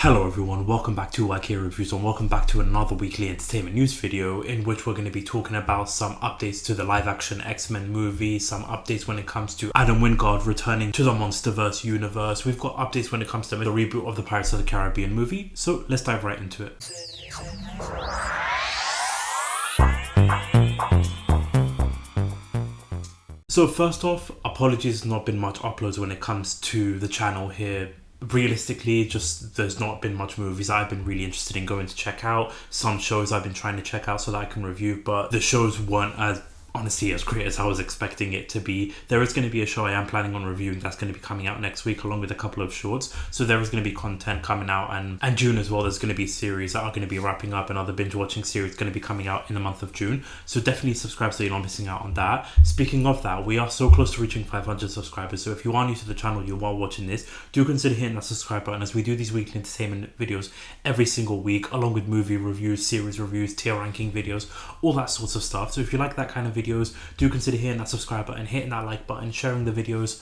Hello everyone, welcome back to YK Reviews and welcome back to another weekly entertainment news video in which we're going to be talking about some updates to the live action X-Men movie, some updates when it comes to Adam Wingard returning to the Monsterverse universe. We've got updates when it comes to the reboot of the Pirates of the Caribbean movie, so let's dive right into it. So first off, apologies, there's not been much uploads when it comes to the channel here. Realistically, just there's not been much movies I've been really interested in going to check out. Some shows I've been trying to check out so that I can review, but the shows weren't as honestly as great as I was expecting it to be. There is going to be a show I am planning on reviewing that's going to be coming out next week along with a couple of shorts, so there is going to be content coming out, and June as well there's going to be series that are going to be wrapping up, and other binge watching series going to be coming out in the month of June, so definitely subscribe so you're not missing out on that. Speaking of that, we are so close to reaching 500 subscribers, so if you are new to the channel, you are watching this, do consider hitting that subscribe button as we do these weekly entertainment videos every single week along with movie reviews, series reviews, tier ranking videos, all that sorts of stuff. So if you like that kind of videos, do consider hitting that subscribe button, hitting that like button, sharing the videos,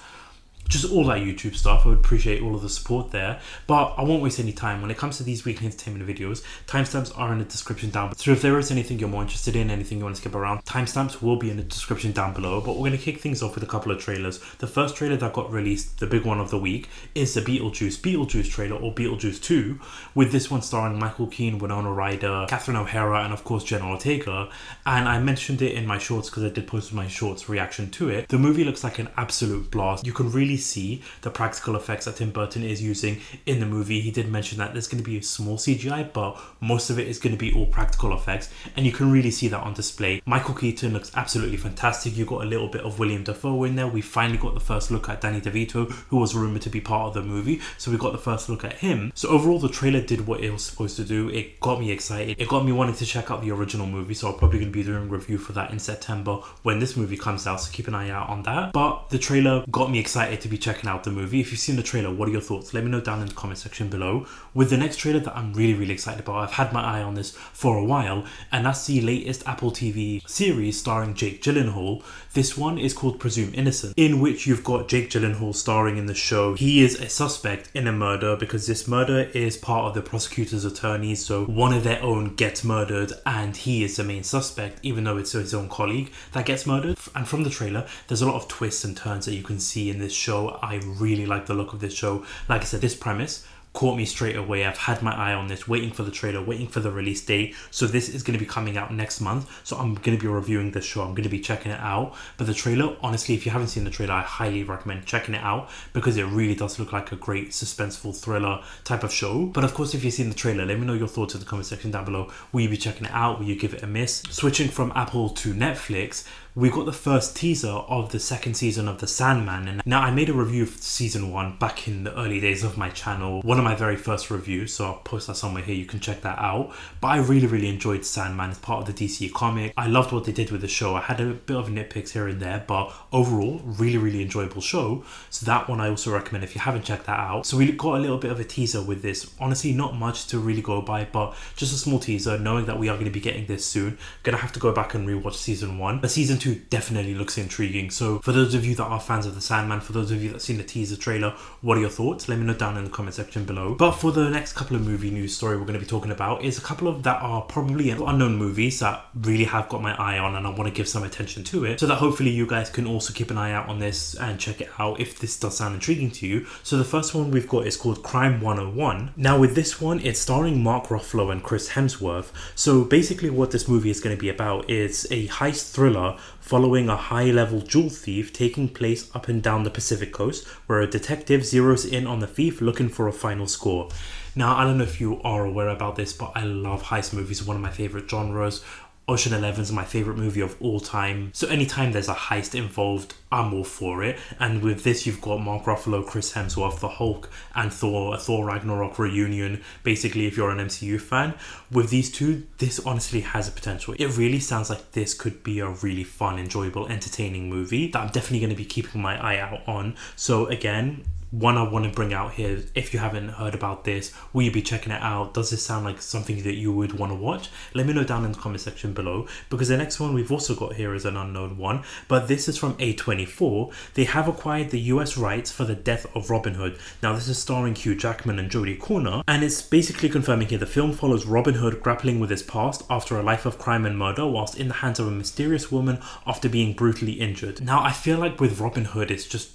just all that YouTube stuff. I would appreciate all of the support there. But I won't waste any time. When it comes to these weekly entertainment videos, timestamps are in the description down below. So if there is anything you're more interested in, anything you want to skip around, timestamps will be in the description down below. But we're going to kick things off with a couple of trailers. The first trailer that got released, the big one of the week, is the BeetleJuice trailer, or BeetleJuice 2, with this one starring Michael Keane, Winona Ryder, Catherine O'Hara, and of course Jenna Ortega. And I mentioned it in my shorts because I did post my shorts reaction to it. The movie looks like an absolute blast. You can really see the practical effects that Tim Burton is using in the movie. He did mention that there's going to be a small CGI, but most of it is going to be all practical effects, and you can really see that on display. Michael Keaton looks absolutely fantastic. You got a little bit of William Dafoe in there. We finally got the first look at Danny DeVito, who was rumored to be part of the movie, so we got the first look at him. So overall, the trailer did what it was supposed to do. It got me excited. It got me wanting to check out the original movie, so I'm probably going to be doing a review for that in September when this movie comes out, so keep an eye out on that. But the trailer got me excited to be checking out the movie. If you've seen the trailer, what are your thoughts? Let me know down in the comment section below. With the next trailer that I'm really excited about, I've had my eye on this for a while, and that's the latest Apple TV series starring Jake Gyllenhaal. This one is called Presumed Innocent, in which you've got Jake Gyllenhaal starring in the show. He is a suspect in a murder because this murder is part of the prosecutor's attorneys, so one of their own gets murdered and he is the main suspect, even though it's his own colleague that gets murdered. And from the trailer, there's a lot of twists and turns that you can see in this show. I really like the look of this show. Like I said, this premise caught me straight away. I've had my eye on this, waiting for the trailer, waiting for the release date. So this is going to be coming out next month, so I'm going to be reviewing this show. I'm going to be checking it out. But the trailer, honestly, if you haven't seen the trailer, I highly recommend checking it out because it really does look like a great suspenseful thriller type of show. But of course, if you've seen the trailer, let me know your thoughts in the comment section down below. Will you be checking it out? Will you give it a miss? Switching from Apple to Netflix, we got the first teaser of the second season of the Sandman. And now I made a review of season 1 back in the early days of my channel, one of my very first reviews, so I'll post that somewhere here, you can check that out. But I really enjoyed Sandman as part of the DC comic. I loved what they did with the show. I had a bit of nitpicks here and there, but overall really enjoyable show. So that one I also recommend if you haven't checked that out. So we got a little bit of a teaser with this. Honestly, not much to really go by, but just a small teaser, knowing that we are going to be getting this soon. Gonna have to go back and rewatch season 1, but season 2 definitely looks intriguing. So for those of you that are fans of the Sandman, for those of you that seen the teaser trailer, what are your thoughts? Let me know down in the comment section below. But for the next couple of movie news story we're going to be talking about is a couple of that are probably unknown movies that really have got my eye on, and I want to give some attention to it, so that hopefully you guys can also keep an eye out on this and check it out if this does sound intriguing to you. So the first one we've got is called Crime 101. Now with this one, it's starring Mark Ruffalo and Chris Hemsworth. So basically what this movie is going to be about is a heist thriller following a high-level jewel thief taking place up and down the Pacific coast, where a detective zeroes in on the thief looking for a final score. Now, I don't know if you are aware about this, but I love heist movies, one of my favorite genres. Ocean 11 is my favorite movie of all time, so anytime there's a heist involved, I'm all for it. And with this, you've got Mark Ruffalo, Chris Hemsworth, the Hulk, and Thor, a Thor Ragnarok reunion, basically, if you're an MCU fan. With these two, this honestly has a potential. It really sounds like this could be a really fun, enjoyable, entertaining movie that I'm definitely going to be keeping my eye out on. So again, one I want to bring out here, if you haven't heard about this, will you be checking it out? Does this sound like something that you would want to watch? Let me know down in the comment section below, because the next one we've also got here is an unknown one, but this is from A24. They have acquired the US rights for The Death of Robin Hood. Now this is starring Hugh Jackman and Jodie Comer, and it's basically confirming here the film follows Robin Hood grappling with his past after a life of crime and murder whilst in the hands of a mysterious woman after being brutally injured. Now I feel like with Robin Hood it's just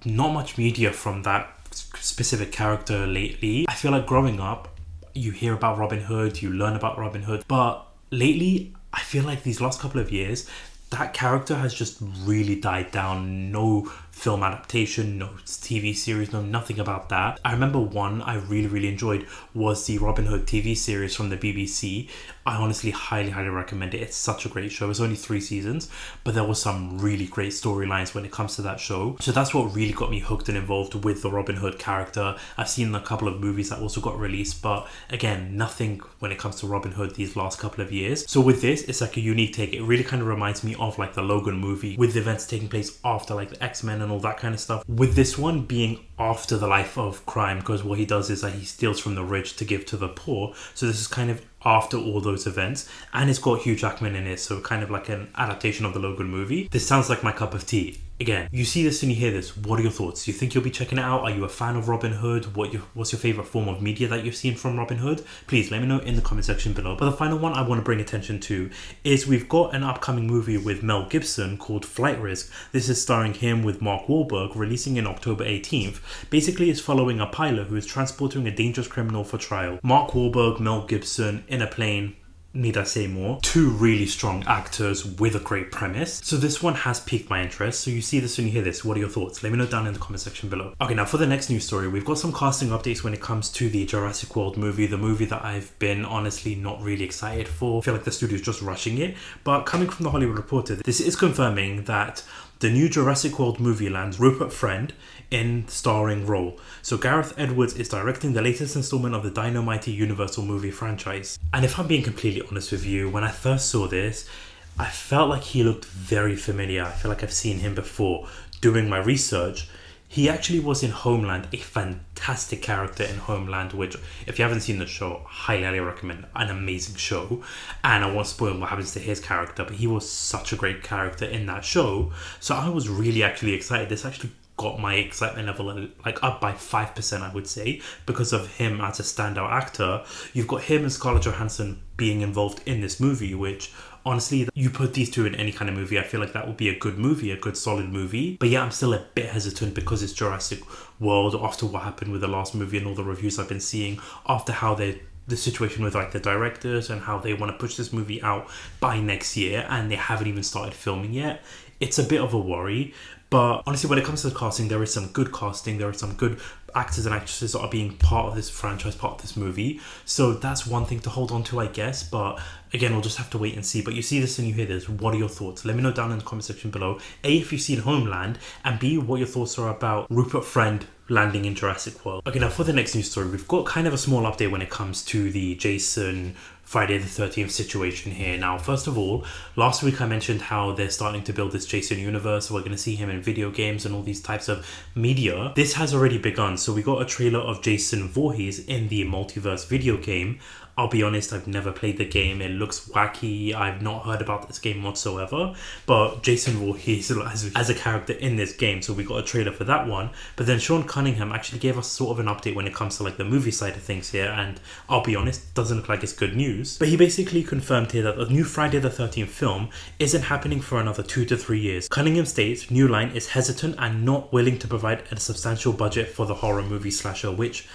not much media from that specific character lately. I feel like growing up, you hear about Robin Hood, you learn about Robin Hood, but lately, I feel like these last couple of years, that character has just really died down. No film adaptation, no TV series, no nothing about that. I remember one I really enjoyed was the Robin Hood TV series from the BBC. I honestly highly recommend it. It's such a great show. It's only 3 seasons, but there was some really great storylines when it comes to that show. So that's what really got me hooked and involved with the Robin Hood character. I've seen a couple of movies that also got released, but again, nothing when it comes to Robin Hood these last couple of years. So with this, it's like a unique take. It really kind of reminds me of like the Logan movie, with the events taking place after like the X-Men and all that kind of stuff, with this one being after the life of crime, because what he does is that he steals from the rich to give to the poor. So this is kind of after all those events, and it's got Hugh Jackman in it, so kind of like an adaptation of the Logan movie. This sounds like my cup of tea. Again, you see this and you hear this, what are your thoughts? Do you think you'll be checking it out? Are you a fan of Robin Hood? What's your favourite form of media that you've seen from Robin Hood? Please let me know in the comment section below. But the final one I want to bring attention to is we've got an upcoming movie with Mel Gibson called Flight Risk. This is starring him with Mark Wahlberg, releasing in October 18th. Basically, it's following a pilot who is transporting a dangerous criminal for trial. Mark Wahlberg, Mel Gibson in a plane. Need I say more? 2 really strong actors with a great premise. So this one has piqued my interest. So you see this and you hear this. What are your thoughts? Let me know down in the comment section below. Okay, now for the next news story, we've got some casting updates when it comes to the Jurassic World movie, the movie that I've been honestly not really excited for. I feel like the studio's just rushing it. But coming from the Hollywood Reporter, this is confirming that the new Jurassic World movie lands Rupert Friend in starring role. So Gareth Edwards is directing the latest installment of the Dynamite Universal movie franchise. And if I'm being completely honest with you, when I first saw this, I felt like he looked very familiar. I feel like I've seen him before. Doing my research, he actually was in Homeland, a fantastic character in Homeland, which if you haven't seen the show, highly recommend. An amazing show. And I won't spoil what happens to his character, but he was such a great character in that show. So I was really actually excited. This actually got my excitement level like up by 5%, I would say, because of him as a standout actor. You've got him and Scarlett Johansson being involved in this movie, which honestly, you put these two in any kind of movie, I feel like that would be a good movie, a good solid movie. But yeah, I'm still a bit hesitant because it's Jurassic World, after what happened with the last movie and all the reviews I've been seeing, after how the situation with like the directors and how they want to push this movie out by next year and they haven't even started filming yet. It's a bit of a worry. But honestly, when it comes to the casting, there is some good casting. There are some good actors and actresses that are being part of this franchise, part of this movie. So that's one thing to hold on to, I guess. But again, we'll just have to wait and see. But you see this and you hear this. What are your thoughts? Let me know down in the comment section below. A, if you've seen Homeland, and B, what your thoughts are about Rupert Friend landing in Jurassic World. Okay, now for the next news story, we've got kind of a small update when it comes to the Jason Friday the 13th situation here. Now, first of all, last week I mentioned how they're starting to build this Jason universe. So we're going to see him in video games and all these types of media. This has already begun. So we got a trailer of Jason Voorhees in the Multiverse video game. I'll be honest, I've never played the game. It looks wacky. I've not heard about this game whatsoever. But Jason Voorhees as a character in this game. So we got a trailer for that one. But then Sean Cunningham actually gave us sort of an update when it comes to like the movie side of things here. And I'll be honest, doesn't look like it's good news. But he basically confirmed here that the new Friday the 13th film isn't happening for another 2 to 3 years. Cunningham states New Line is hesitant and not willing to provide a substantial budget for the horror movie slasher, which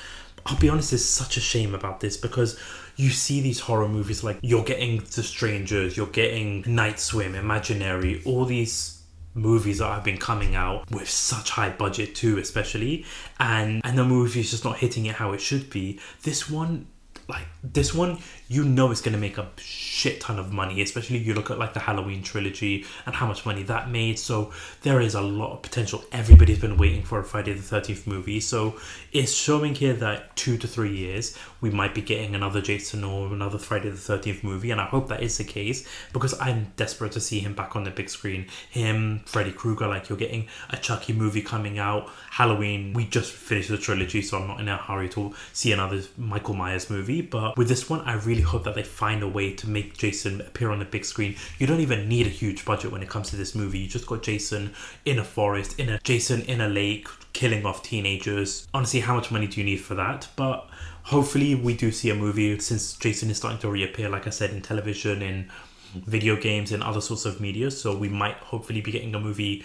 I'll be honest is such a shame about this, because you see these horror movies like you're getting The Strangers, you're getting Night Swim, Imaginary, all these movies that have been coming out with such high budget too, especially, and the movie's just not hitting it how it should be. This one, like this one, you know it's going to make a shit ton of money, especially you look at like the Halloween trilogy and how much money that made. So there is a lot of potential. Everybody's been waiting for a Friday the 13th movie, so it's showing here that 2 to 3 years we might be getting another Jason or another Friday the 13th movie, and I hope that is the case because I'm desperate to see him back on the big screen. Him, Freddy Krueger, like you're getting a Chucky movie coming out. Halloween, we just finished the trilogy, so I'm not in a hurry to see another Michael Myers movie, but with this one I really hope that they find a way to make Jason appear on the big screen. You don't even need a huge budget when it comes to this movie. You just got Jason in a forest, Jason in a lake killing off teenagers. Honestly, how much money do you need for that? But hopefully we do see a movie, since Jason is starting to reappear, like I said, in television, in video games, and other sorts of media. So we might hopefully be getting a movie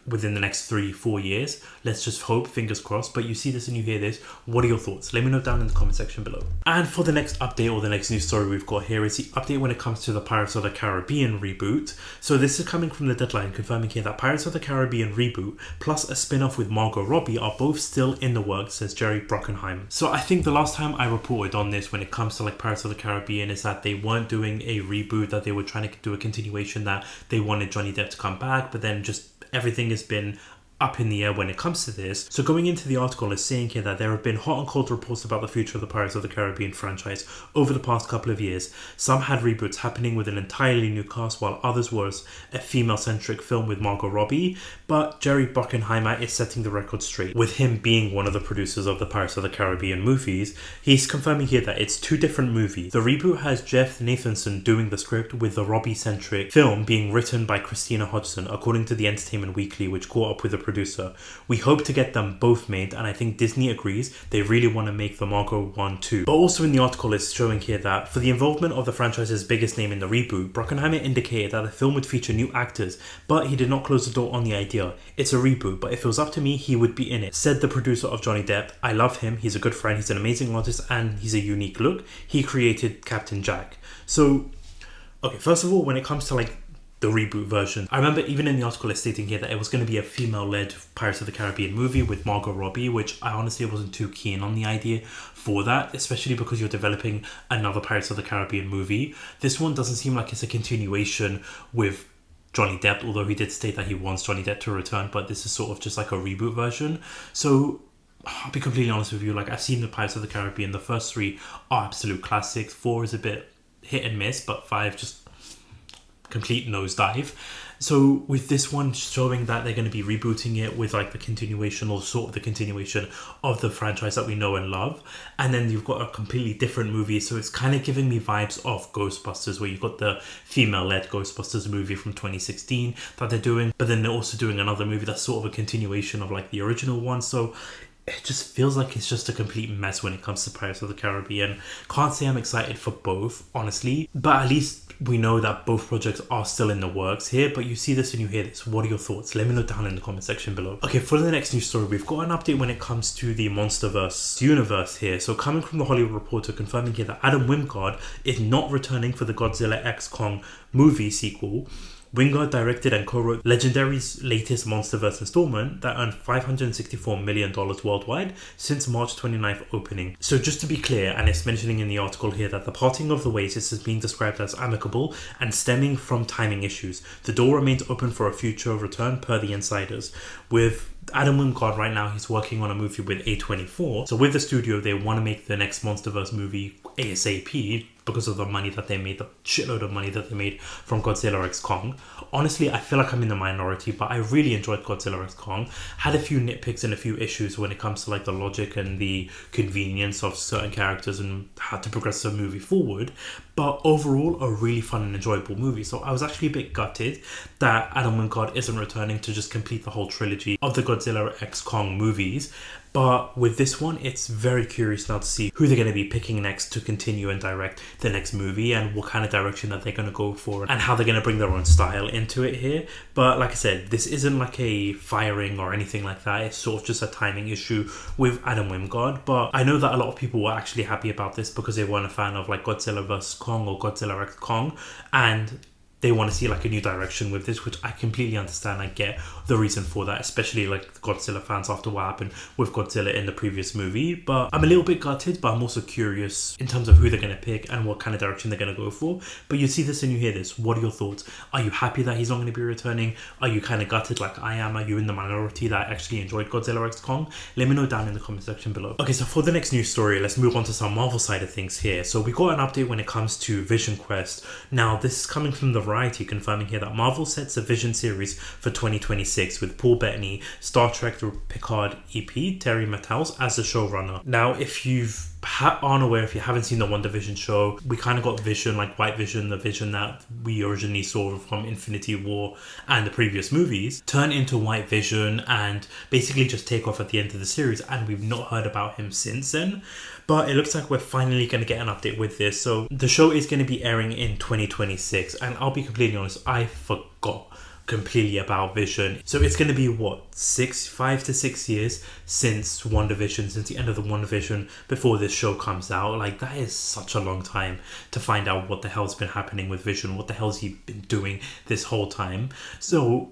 within the next 3-4 years. Let's just hope, fingers crossed. But you see this and you hear this, what are your thoughts? Let me know down in the comment section below. And for the next update, or the next news story we've got here, is the update when it comes to the Pirates of the Caribbean reboot. So this is coming from the Deadline, confirming here that Pirates of the Caribbean reboot plus a spin-off with Margot Robbie are both still in the works, says Jerry Bruckheimer. So I think the last time I reported on this when it comes to like Pirates of the Caribbean is that they weren't doing a reboot, that they were trying to do a continuation, that they wanted Johnny Depp to come back, but then just everything has been up in the air when it comes to this. So going into the article is saying here that there have been hot and cold reports about the future of the Pirates of the Caribbean franchise over the past couple of years. Some had reboots happening with an entirely new cast, while others was a female-centric film with Margot Robbie. But Jerry Bruckheimer is setting the record straight, with him being one of the producers of the Pirates of the Caribbean movies. He's confirming here that it's 2 different movies. The reboot has Jeff Nathanson doing the script, with the Robbie-centric film being written by Christina Hodgson, according to the Entertainment Weekly, which caught up with the producer. We hope to get them both made, and I think Disney agrees. They really want to make the Margot one too. But also in the article it's showing here that for the involvement of the franchise's biggest name in the reboot, Bruckheimer indicated that the film would feature new actors, but he did not close the door on the idea. It's a reboot, but if it was up to me, he would be in it, said the producer of Johnny Depp. I love him, he's a good friend, he's an amazing artist, and he's a unique look. He created Captain Jack. So, okay, first of all, when it comes to like the reboot version, I remember even in the article it's stating here that it was going to be a female-led Pirates of the Caribbean movie with Margot Robbie, which I honestly wasn't too keen on the idea for that, especially because you're developing another Pirates of the Caribbean movie. This one doesn't seem like it's a continuation with Johnny Depp, although he did state that he wants Johnny Depp to return, but this is sort of just like a reboot version. So I'll be completely honest with you, like I've seen the Pirates of the Caribbean, the first 3 are absolute classics, 4 is a bit hit and miss, but 5 just complete nosedive. So with this one showing that they're going to be rebooting it with like the continuation, or sort of the continuation of the franchise that we know and love, and then you've got a completely different movie, so it's kind of giving me vibes of Ghostbusters, where you've got the female-led Ghostbusters movie from 2016 that they're doing, but then they're also doing another movie that's sort of a continuation of like the original one. So it just feels like it's just a complete mess when it comes to Pirates of the Caribbean. Can't say I'm excited for both, honestly, but at least we know that both projects are still in the works here. But you see this and you hear this, what are your thoughts? Let me know down in the comment section below. Okay, for the next news story, we've got an update when it comes to the Monsterverse universe here. So coming from the Hollywood Reporter, confirming here that Adam Wingard is not returning for the Godzilla x Kong movie sequel. Wingard directed and co-wrote Legendary's latest Monsterverse installment that earned $564 million worldwide since March 29th opening. So just to be clear, and it's mentioning in the article here that the parting of the ways is being described as amicable and stemming from timing issues. The door remains open for a future return per the insiders. With Adam Wingard right now, he's working on a movie with A24. So with the studio, they want to make the next Monsterverse movie ASAP because of the money that they made, the shitload of money that they made from Godzilla x Kong. Honestly, I feel like I'm in the minority, but I really enjoyed Godzilla x Kong. Had a few nitpicks and a few issues when it comes to like the logic and the convenience of certain characters and how to progress the movie forward. But overall, a really fun and enjoyable movie. So I was actually a bit gutted that Adam Wingard isn't returning to just complete the whole trilogy of the Godzilla x Kong movies. But with this one, it's very curious now to see who they're going to be picking next to continue and direct the next movie, and what kind of direction that they're going to go for, and how they're going to bring their own style into it here. But like I said, this isn't like a firing or anything like that. It's sort of just a timing issue with Adam Wingard. But I know that a lot of people were actually happy about this because they weren't a fan of like Godzilla vs. Kong or Godzilla x Kong, and they want to see like a new direction with this, which I completely understand. I get the reason for that, especially like the Godzilla fans after what happened with Godzilla in the previous movie. But I'm a little bit gutted, but I'm also curious in terms of who they're going to pick and what kind of direction they're going to go for. But you see this and you hear this. What are your thoughts? Are you happy that he's not going to be returning? Are you kind of gutted like I am? Are you in the minority that actually enjoyed Godzilla x Kong? Let me know down in the comment section below. Okay, so for the next news story, let's move on to some Marvel side of things here. So we got an update when it comes to Vision Quest. Now, this is coming from the Variety, confirming here that Marvel sets a Vision series for 2026 with Paul Bettany, Star Trek The Picard EP, Terry Mataus as the showrunner. Now, if you've aren't aware, if you haven't seen the WandaVision show, we kind of got Vision, like White Vision, the Vision that we originally saw from Infinity War and the previous movies, turn into White Vision and basically just take off at the end of the series, and we've not heard about him since then. But it looks like we're finally going to get an update with this. So the show is going to be airing in 2026, and I'll be completely honest, I forgot completely about Vision. So it's going to be what, 5 to 6 years since WandaVision, since the end of the WandaVision before this show comes out. Like, that is such a long time to find out what the hell's been happening with Vision, what the hell's he been doing this whole time. So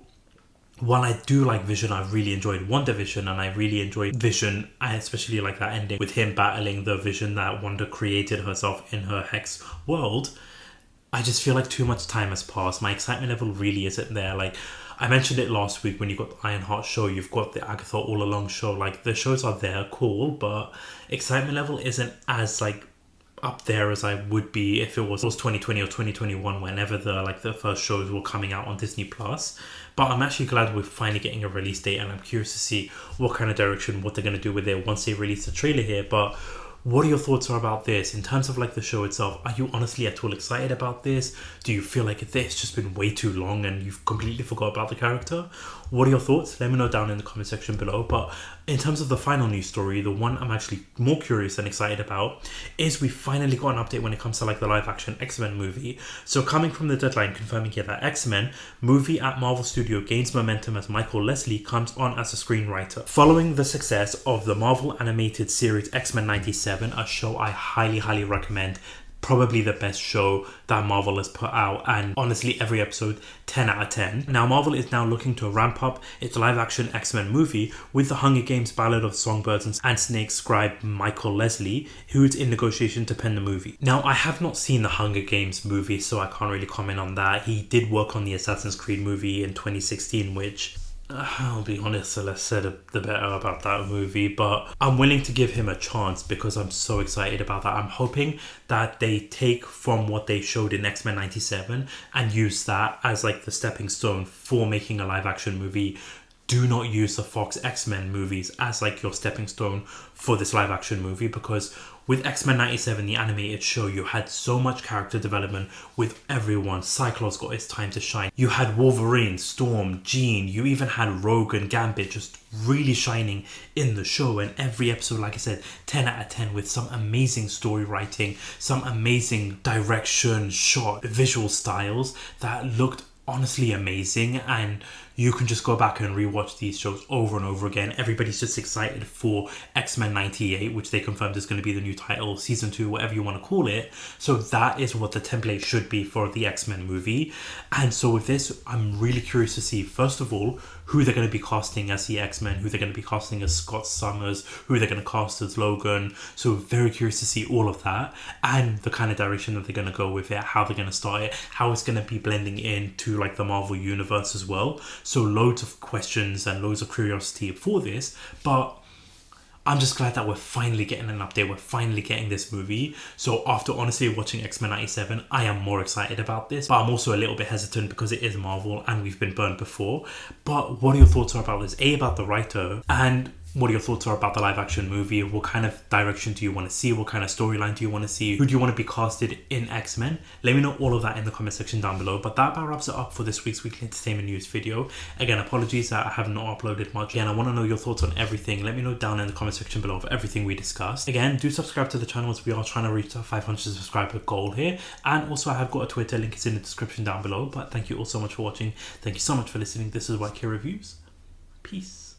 while I do like Vision, I really enjoyed WandaVision, and I really enjoyed Vision. I especially like that ending with him battling the Vision that Wanda created herself in her Hex world. I just feel like too much time has passed. My excitement level really isn't there. Like, I mentioned it last week when you got the Ironheart show, you've got the Agatha All Along show. Like, the shows are there, cool, but excitement level isn't as like up there as I would be if it was 2020 or 2021, whenever the first shows were coming out on Disney Plus. But I'm actually glad we're finally getting a release date, and I'm curious to see what kind of direction, what they're going to do with it once they release the trailer here. But what are your thoughts about this in terms of like the show itself? Are you honestly at all excited about this? Do you feel like it's just been way too long and you've completely forgot about the character? What are your thoughts? Let me know down in the comment section below. But in terms of the final news story, the one I'm actually more curious and excited about is we finally got an update when it comes to like the live action X-Men movie. So coming from the deadline, confirming here that X-Men movie at Marvel Studio gains momentum as Michael Leslie comes on as a screenwriter. Following the success of the Marvel animated series X-Men 97, a show I highly recommend, probably the best show that Marvel has put out, and honestly every episode 10 out of 10. Now Marvel is now looking to ramp up its live action X-Men movie with the Hunger Games Ballad of Songbirds and Snakes scribe Michael Leslie, who is in negotiation to pen the movie. Now I have not seen the Hunger Games movie, so I can't really comment on that. He did work on the Assassin's Creed movie in 2016, which I'll be honest, the less said the better about that movie, but I'm willing to give him a chance because I'm so excited about that. I'm hoping that they take from what they showed in X-Men 97 and use that as like the stepping stone for making a live action movie. Do not use the Fox X-Men movies as like your stepping stone for this live action movie, because with X-Men 97, the animated show, you had so much character development with everyone. Cyclops got his time to shine. You had Wolverine, Storm, Jean. You even had Rogue and Gambit just really shining in the show. And every episode, like I said, 10 out of 10 with some amazing story writing, some amazing direction, shot, visual styles that looked honestly amazing. And you can just go back and rewatch these shows over and over again. Everybody's just excited for X-Men 98, which they confirmed is going to be the new title, season 2, whatever you want to call it. So that is what the template should be for the X-Men movie. And so with this, I'm really curious to see, first of all, who they're going to be casting as the X-Men, who they're going to be casting as Scott Summers, who they're going to cast as Logan. So very curious to see all of that and the kind of direction that they're going to go with it, how they're going to start it, how it's going to be blending into like the Marvel universe as well. So loads of questions and loads of curiosity for this, but I'm just glad that we're finally getting an update. We're finally getting this movie. So after honestly watching X-Men 97, I am more excited about this, but I'm also a little bit hesitant because it is Marvel and we've been burned before. But what are your thoughts about this? About the writer, and what your thoughts are about the live action movie? What kind of direction do you want to see? What kind of storyline do you want to see? Who do you want to be casted in X-Men? Let me know all of that in the comment section down below. But that about wraps it up for this week's weekly entertainment news video. Again, apologies that I have not uploaded much. Again, I want to know your thoughts on everything. Let me know down in the comment section below of everything we discussed. Again, do subscribe to the channel as we are trying to reach our 500 subscriber goal here. And also I have got a Twitter, link is in the description down below. But thank you all so much for watching. Thank you so much for listening. This is YK Reviews. Peace.